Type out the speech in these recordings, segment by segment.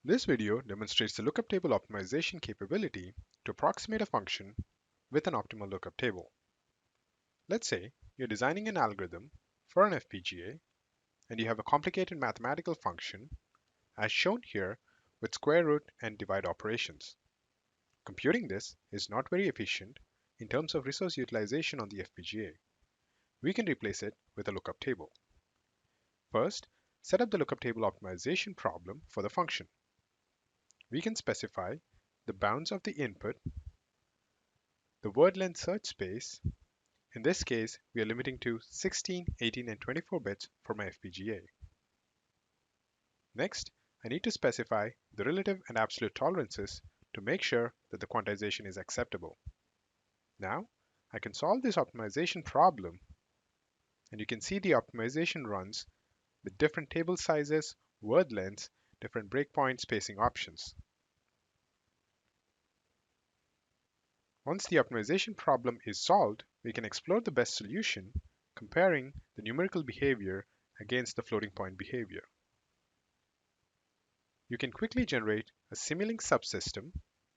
This video demonstrates the lookup table optimization capability to approximate a function with an optimal lookup table. Let's say you're designing an algorithm for an FPGA and you have a complicated mathematical function as shown here with square root and divide operations. Computing this is not very efficient in terms of resource utilization on the FPGA. We can replace it with a lookup table. First, set up the lookup table optimization problem for the function. We can specify the bounds of the input, the word length search space. In this case, we are limiting to 16, 18, and 24 bits for my FPGA. Next, I need to specify the relative and absolute tolerances to make sure that the quantization is acceptable. Now, I can solve this optimization problem, and you can see the optimization runs with different table sizes, word lengths, different breakpoint spacing options. Once the optimization problem is solved, we can explore the best solution, comparing the numerical behavior against the floating point behavior. You can quickly generate a Simulink subsystem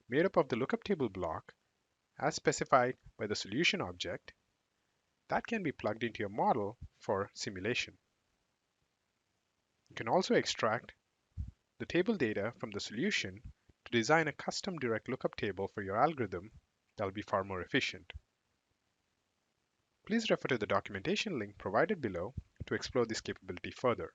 made up of the lookup table block as specified by the solution object that can be plugged into your model for simulation. You can also extract the table data from the solution to design a custom direct lookup table for your algorithm that will be far more efficient. Please refer to the documentation link provided below to explore this capability further.